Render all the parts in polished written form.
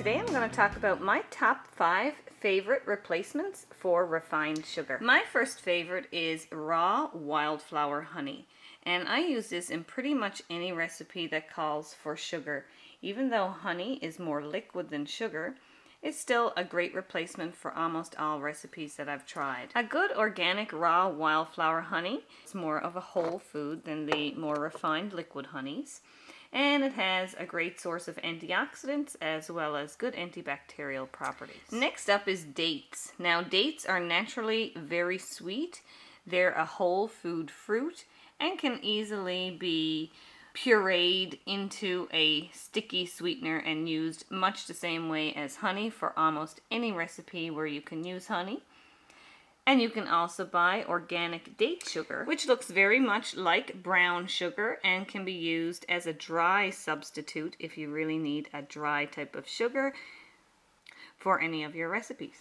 Today I'm going to talk about my top 5 favorite replacements for refined sugar. My first favorite is raw wildflower honey, and I use this in pretty much any recipe that calls for sugar. Even though honey is more liquid than sugar, it's still a great replacement for almost all recipes that I've tried. A good organic raw wildflower honey is more of a whole food than the more refined liquid honeys. And it has a great source of antioxidants as well as good antibacterial properties. Next up is dates. Now, dates are naturally very sweet. They're a whole food fruit and can easily be pureed into a sticky sweetener and used much the same way as honey for almost any recipe where you can use honey. And you can also buy organic date sugar, which looks very much like brown sugar and can be used as a dry substitute if you really need a dry type of sugar for any of your recipes.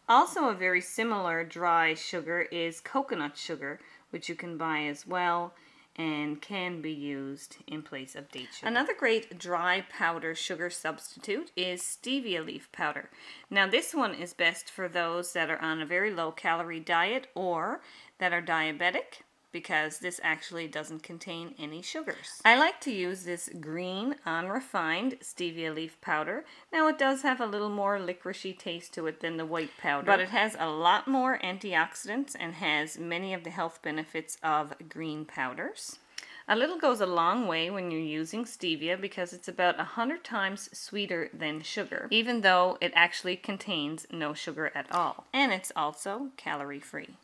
Also, a very similar dry sugar is coconut sugar, which you can buy as well and can be used in place of date sugar. Another great dry powder sugar substitute is stevia leaf powder. Now, this one is best for those that are on a very low calorie diet or that are diabetic, because this actually doesn't contain any sugars. I like to use this green unrefined stevia leaf powder. Now, it does have a little more licoricey taste to it than the white powder, but it has a lot more antioxidants and has many of the health benefits of green powders. A little goes a long way when you're using stevia because it's about 100 times sweeter than sugar, even though it actually contains no sugar at all. And it's also calorie-free.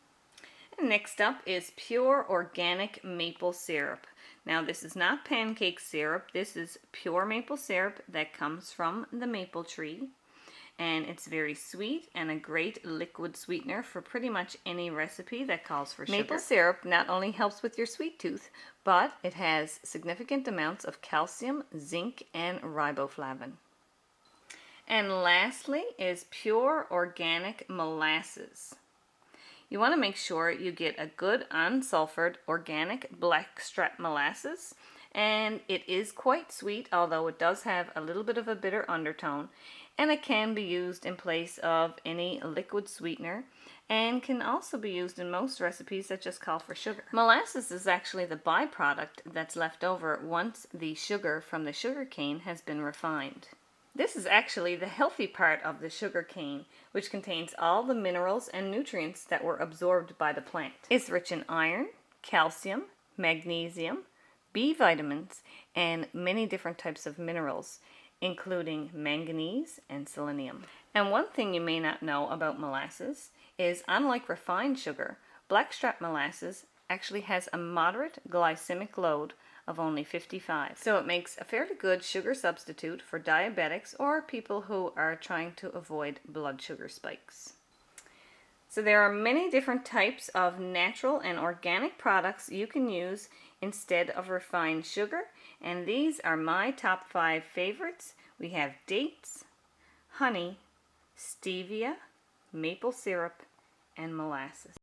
Next up is pure organic maple syrup. Now, this is not pancake syrup. This is pure maple syrup that comes from the maple tree. And it's very sweet and a great liquid sweetener for pretty much any recipe that calls for sugar. Maple syrup not only helps with your sweet tooth, but it has significant amounts of calcium, zinc, and riboflavin. And lastly is pure organic molasses. You want to make sure you get a good unsulfured organic blackstrap molasses, and it is quite sweet, although it does have a little bit of a bitter undertone, and it can be used in place of any liquid sweetener and can also be used in most recipes that just call for sugar. Molasses is actually the byproduct that's left over once the sugar from the sugar cane has been refined. This is actually the healthy part of the sugar cane, which contains all the minerals and nutrients that were absorbed by the plant. It's rich in iron, calcium, magnesium, B vitamins, and many different types of minerals, including manganese and selenium. And one thing you may not know about molasses is, unlike refined sugar, blackstrap molasses actually has a moderate glycemic load of only 55. So it makes a fairly good sugar substitute for diabetics or people who are trying to avoid blood sugar spikes. So there are many different types of natural and organic products you can use instead of refined sugar, and these are my top 5 favorites. We have dates, honey, stevia, maple syrup, and molasses.